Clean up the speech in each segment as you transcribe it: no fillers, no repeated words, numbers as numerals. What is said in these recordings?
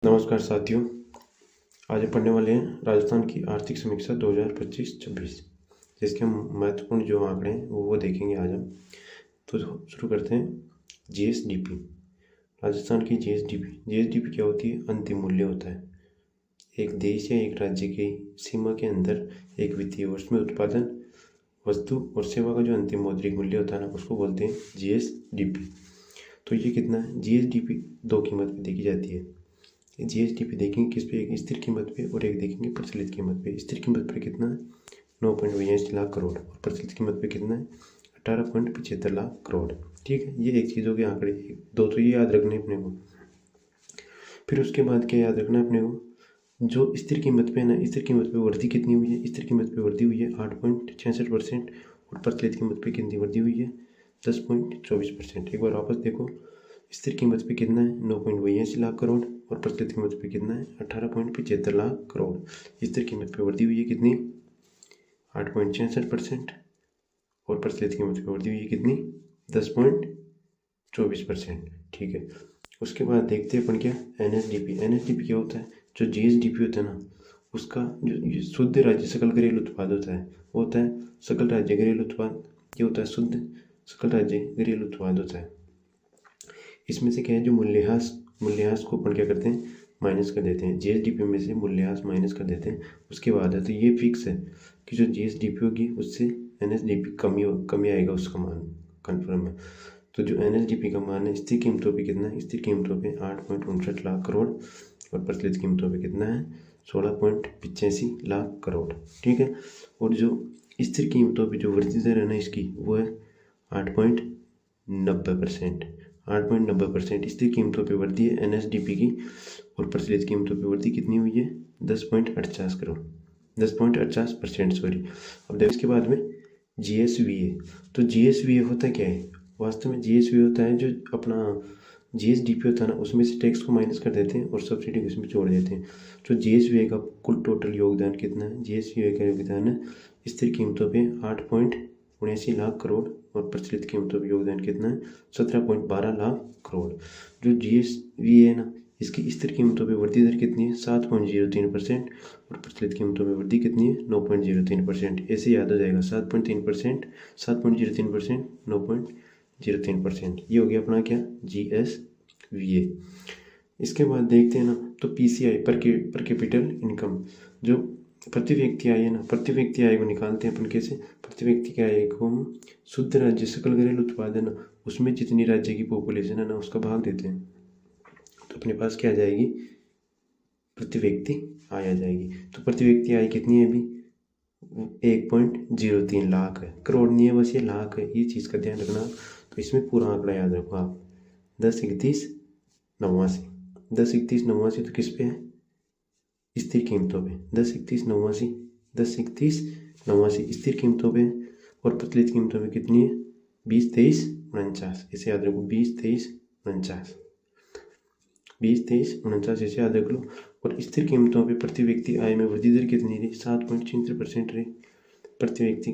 नमस्कार साथियों। आज हम पढ़ने वाले हैं राजस्थान की आर्थिक समीक्षा 2025-26, जिसके हम महत्वपूर्ण जो आंकड़े हैं वो देखेंगे आज हम। तो शुरू करते हैं। जीएसडीपी, राजस्थान की जीएसडीपी क्या होती है? अंतिम मूल्य होता है। एक देश या एक राज्य की सीमा के अंदर एक वित्तीय वर्ष में उत्पादन, वस्तु और सेवा का जो अंतिम मौद्रिक मूल्य होता है ना, उसको बोलते हैं जीएसडीपी। तो ये कितना है? जीएसडीपी दो कीमत पे देखी जाती है। जीएसडीपी देखेंगे किस पे? एक स्थिर कीमत पे और एक देखेंगे प्रचलित कीमत पे। स्थिर कीमत पे कितना है? 9.82 लाख करोड़ और प्रचलित कीमत पे कितना है? 18.75 लाख करोड़। ठीक है, ये एक चीज़ हो गई आंकड़े। दो तो ये याद रखने अपने को। फिर उसके बाद क्या याद रखना अपने को? जो स्थिर कीमत पे ना, स्थिर कीमत पे वृद्धि कितनी हुई है? स्थिर कीमत पे वृद्धि हुई है 8.66% और प्रचलित कीमत पे कितनी वृद्धि हुई है? 10.24%। एक बार वापस देखो, स्थिर कीमत पे कितना है? 9.82 लाख करोड़ और प्रचलित कीमत पे कितना है? 18.75 लाख करोड़। स्थिर कीमत पे वृद्धि हुई है कितनी? 8.66% और प्रचलित कीमत पे वृद्धि हुई है कितनी? 10.24%। ठीक है, उसके बाद देखते हैं अपन क्या? एनएसडीपी। एनएसडीपी क्या होता है? जो जीएसडीपी होता है ना, उसका जो शुद्ध राज्य सकल घरेलू उत्पाद होता है वो होता है सकल राज्य घरेलू उत्पाद। ये होता है शुद्ध सकल राज्य घरेलू उत्पाद होता है। इसमें से क्या है? जो मूल्यह्रास को अपन क्या करते हैं? माइनस कर देते हैं। जीएसडीपी में से मूल्यह्रास माइनस कर देते हैं। उसके बाद है तो ये फिक्स है कि जो जीएसडीपी होगी उससे एनएसडीपी कमी आएगा, उसका मान कन्फर्म है। तो जो एनएसडीपी का मान है स्थिर कीमतों पे कितना है? स्थिर कीमतों पे 8.59 लाख करोड़ और प्रचलित कीमतों पे कितना है? 16.85 लाख करोड़। ठीक है, और जो स्थिर कीमतों पे जो वृद्धि दर है ना इसकी, वो है 8.90%। 8.90% स्थिर कीमतों पे वृद्धि है एनएसडीपी की और प्रचलित कीमतों पे वृद्धि कितनी हुई है? 10.48 करोड़, 10.50%, सॉरी। अब देखो इसके बाद में जीएसवीए। तो जीएसवीए होता क्या है? वास्तव में जीएसवीए होता है जो अपना जीएसडीपी होता है ना, उसमें से टैक्स को माइनस कर देते हैं और सब्सिडी उसमें जोड़ देते हैं। तो जीएसवीए का कुल टोटल योगदान कितना है? जीएसवीए का योगदान है स्थिर कीमतों पे 8.79 लाख करोड़ और प्रचलित कीमतों पे योगदान कितना है? 17.12 लाख करोड़। जो जीएसवीए है ना, इसकी स्थिर कीमतों पे वृद्धि दर कितनी है? 7.03% और प्रचलित कीमतों पे वृद्धि कितनी है? 9.03%। ऐसे याद हो जाएगा, 7.03%, 7.03%, 9.03%। ये हो गया अपना क्या? जीएसवीए। इसके बाद देखते हैं ना, तो पीसीआई पर कैपिटल इनकम, जो प्रति व्यक्ति आय है ना, प्रति व्यक्ति आय को निकालते हैं अपन कैसे? प्रति व्यक्ति की आय को हम शुद्ध राज्य सकल घरेलू उत्पाद है ना, उसमें जितनी राज्य की पॉपुलेशन है ना उसका भाग देते हैं। तो अपने पास क्या आ जाएगी? प्रति व्यक्ति आय आ जाएगी। तो प्रति व्यक्ति आय कितनी है अभी? 1.03 लाख है, करोड़ नहीं है, बस ये लाख है। ये चीज़ का ध्यान रखना। तो इसमें पूरा आंकड़ा याद रखो आप। 103189, 103189 तो किस पे है? स्थिर कीमतों पे। 103189, 103189 स्थिर कीमतों पे और प्रचलित कीमतों पे कितनी है? 202349। इसे याद रखो, 202349, 202349 इसे याद रख लो। और स्थिर कीमतों पे प्रति व्यक्ति आय में वृद्धि दर कितनी रही? 7.73% रही प्रति व्यक्ति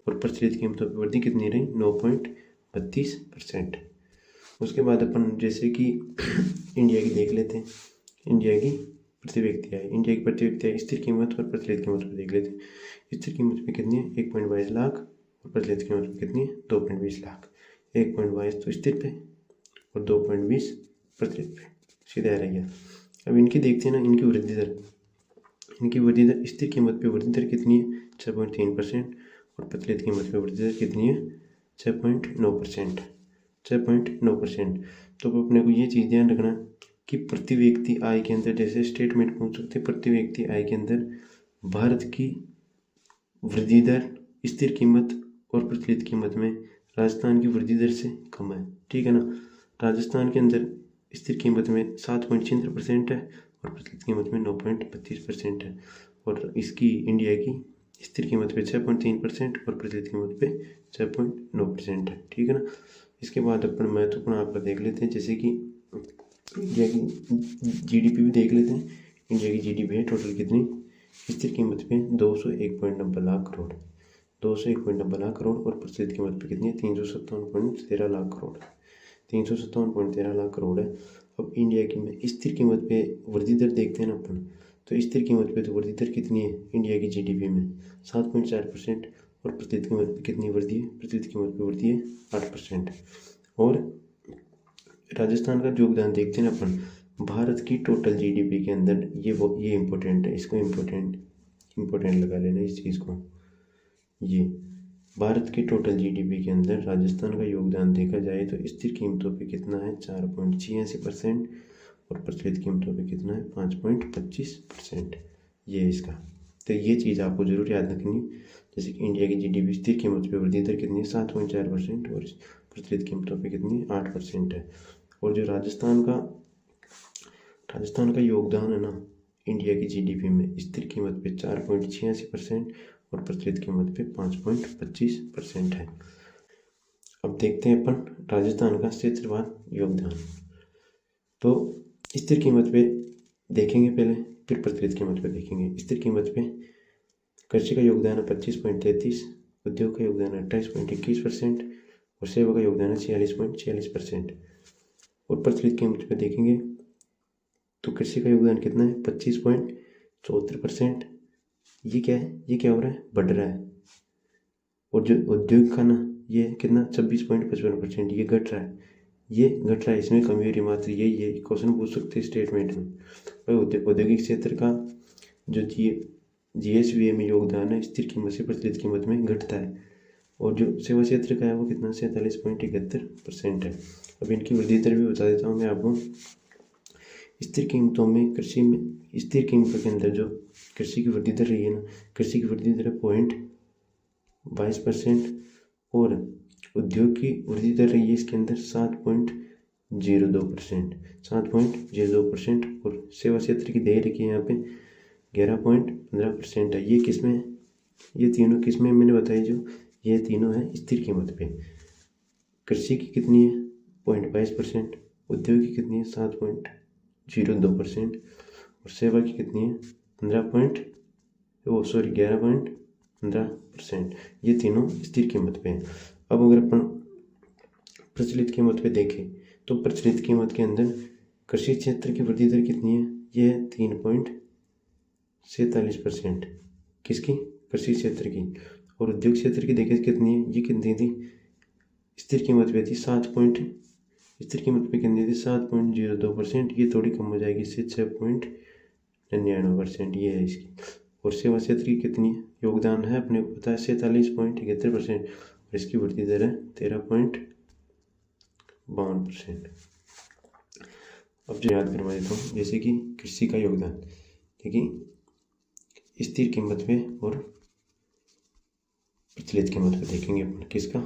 और प्रचलित कीमतों पर वृद्धि कितनी रही? 9.32%। उसके बाद अपन जैसे कि इंडिया की देख लेते हैं। इंडिया की प्रति व्यक्ति आय, इंडिया की प्रति व्यक्ति आय स्थिर कीमत और प्रचलित कीमत पर देख लेते हैं। स्थिर कीमत में कितनी है? 1.22 लाख और प्रचलित कीमत में कितनी है? 2.20 लाख। 1.22 तो स्थिर पे और 2.20 प्रचलित पे, सीधा रह गया। अब इनकी देखते हैं ना, इनकी वृद्धि दर। इनकी वृद्धि दर स्थिर कीमत पे वृद्धि दर कितनी है? 6.3% और प्रचलित कीमत पे वृद्धि दर कितनी है? 6.9%, 6.9%। तो अपने को ये चीज़ ध्यान रखना कि प्रति व्यक्ति आय के अंदर जैसे स्टेटमेंट पूछ सकते हैं, प्रति व्यक्ति आय के अंदर भारत की वृद्धि दर स्थिर कीमत और प्रचलित कीमत में राजस्थान की वृद्धि दर से कम है। ठीक है ना, राजस्थान के अंदर स्थिर कीमत में 7.76% है और प्रचलित कीमत में 9.32% है। और इसकी इंडिया की स्थिर कीमत पे 6.3% और प्रचलित कीमत पे 6.9% है। ठीक है ना। इसके बाद अपन महत्वपूर्ण आंकड़ा देख लेते हैं, जैसे कि इंडिया की जीडीपी भी देख लेते हैं। इंडिया की जीडीपी है टोटल कितनी? स्थिर कीमत पे 201.90 लाख करोड़, 201.90 लाख करोड़ और प्रचलित कीमत पे कितनी है? 357.13 लाख करोड़, 357.13 लाख करोड़ है। अब इंडिया की में स्थिर कीमत पे वृद्धि दर देखते हैं ना अपन, तो स्थिर कीमत पे तो वृद्धि दर कितनी है इंडिया की जीडीपी में 7.4%, और प्रचलित कीमत पे कितनी वृद्धि है, प्रचलित कीमत पे वृद्धि है 8%। और राजस्थान का योगदान देखते हैं ना अपन भारत की टोटल जीडीपी के अंदर, ये इम्पोर्टेंट है, इसको इम्पोर्टेंट लगा लेना इस चीज़ को। ये भारत की टोटल जीडीपी के अंदर राजस्थान का योगदान देखा जाए तो स्थिर कीमतों पे कितना है 4.86%, और प्रचलित कीमतों पे कितना है 5.25%। ये है इसका। तो ये चीज़ आपको जरूर याद रखनी, जैसे कि इंडिया की जीडीपी स्थिर कीमत पे वृद्धि दर कितनी है 7.4%, और प्रचलित कीमतों पे कितनी 8% है। और जो राजस्थान का योगदान है ना इंडिया की जीडीपी में स्थिर कीमत पे 4.86%, और प्रचलित कीमत पे 5.25% है। अब देखते हैं अपन राजस्थान का क्षेत्रवार योगदान। तो स्थिर कीमत पे देखेंगे पहले, फिर प्रचलित कीमत पे देखेंगे। स्थिर कीमत पे कृषि का योगदान है 25.33, उद्योग का योगदान है 28.21%, और सेवा का योगदान है 46.46%। और प्रचलित कीमत पे देखेंगे तो कृषि का योगदान कितना है 25.74%। ये क्या है, ये क्या हो रहा है, बढ़ रहा है। और जो उद्योग का ना ये कितना 26.55%, ये घट रहा है, ये घट रहा है। इसमें कमी और मात्र यही है, क्वेश्चन पूछ सकते हैं स्टेटमेंट में। और औद्योगिक क्षेत्र का जो जीएसवीए में योगदान है स्थिर कीमत से प्रचलित कीमत में घटता है। और जो सेवा क्षेत्र का है वो कितना 47.71% है। अब इनकी वृद्धि दर भी बता देता हूँ मैं आपको। स्थिर कीमतों में कृषि में स्थिर कीमतों के अंदर जो कृषि की वृद्धि दर रही है ना, कृषि की वृद्धि दर 0.22%, और उद्योग की वृद्धि दर रही है इसके अंदर 7.02%, और सेवा क्षेत्र की दे रखी है यहाँ पे 11.15% है। ये किसमें है, ये तीनों किसमें मैंने बताई, जो ये तीनों है स्थिर कीमत पे। कृषि की कितनी है 0.22%, उद्योग की कितनी है 7.02%, और सेवा की कितनी है 11.15%। ये तीनों स्थिर कीमत पे हैं। अब अगर अपन प्रचलित कीमत पे देखें तो प्रचलित कीमत के अंदर कृषि क्षेत्र की वृद्धि दर कितनी है, ये है 3.47%। किसकी, कृषि क्षेत्र की। और उद्योग क्षेत्र की देखें कितनी है, ये कितनी थी स्थिर कीमत पे थी स्थिर कीमत पे कितनी थी 7.02%। ये थोड़ी कम हो जाएगी इससे 6.99%, ये है इसकी। और सेवा क्षेत्र की कितनी योगदान है अपने को पता है 47.71%, और इसकी वृद्धि दर है 13.52%। अब जो याद करवा देता हूँ, जैसे कि कृषि का योगदान देखिए स्थिर कीमत पे और प्रचलित कीमत पे देखेंगे अपन किसका।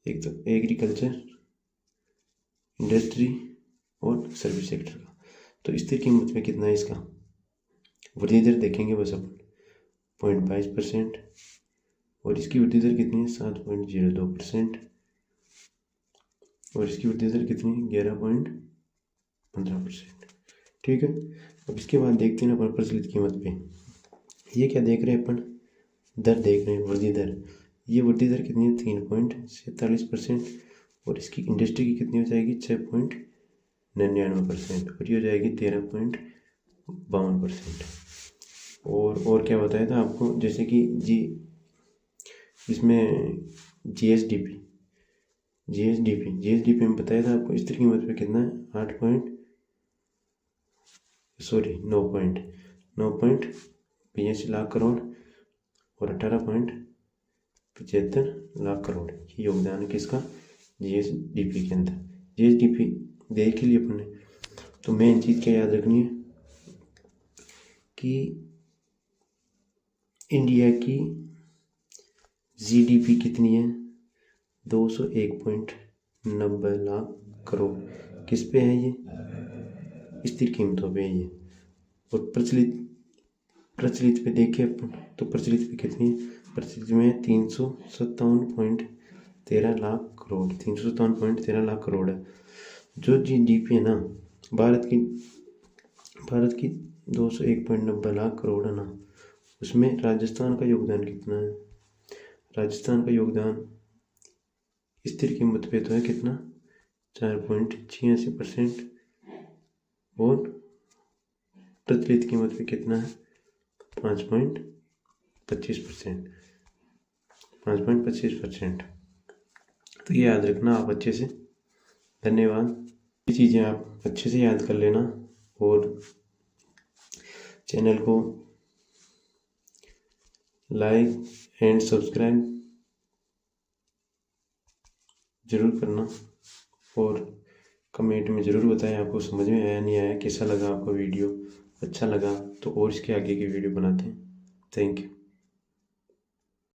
एक तो एग्रीकल्चर, इंडस्ट्री और सर्विस सेक्टर का। तो स्थिर कीमत में कितना है इसका, वृद्धि दर देखेंगे बस अपन 0.22%, और इसकी वृद्धि दर कितनी है 7.02%, और इसकी वृद्धि दर कितनी है 11.15%। ठीक है। अब इसके बाद देखते हैं अपन प्रचलित कीमत पे, ये क्या देख रहे हैं अपन, दर देख रहे हैं वृद्धि दर। ये वृद्धि दर कितनी है 3.47%, और इसकी इंडस्ट्री की कितनी हो जाएगी 6.99%, और ये हो जाएगी 13.52%। और क्या बताया था आपको, जैसे कि इसमें जीएसडीपी में बताया था आपको स्थिर कीमत पे कितना है 9.85 लाख करोड़, और 18.75 लाख करोड़ ये योगदान है किसका, जीएसडीपी के अंदर। जीएसडीपी देख लिया अपन ने, तो मेन चीज़ क्या याद रखनी है कि इंडिया की जीडीपी कितनी है 201.90 लाख करोड़। किस पे है ये, स्थिर कीमतों पे है ये। और प्रचलित पे देखें अपन तो प्रचलित पे कितनी है, प्रचलित में 357.13 लाख करोड़, 357.13 लाख करोड़ है। जो जीडीपी है ना भारत की 201.90 लाख करोड़ है ना, उसमें राजस्थान का योगदान कितना है, राजस्थान का योगदान स्थिर कीमत पे तो है कितना 4.86% और प्रचलित कीमत पे कितना है 5.25%। 5.25%। तो ये याद रखना आप अच्छे से। धन्यवाद। ये चीज़ें आप अच्छे से याद कर लेना और चैनल को लाइक एंड सब्सक्राइब ज़रूर करना और कमेंट में ज़रूर बताएं आपको समझ में आया नहीं आया, कैसा लगा आपको वीडियो। अच्छा लगा तो और इसके आगे की वीडियो बनाते हैं। Thank you.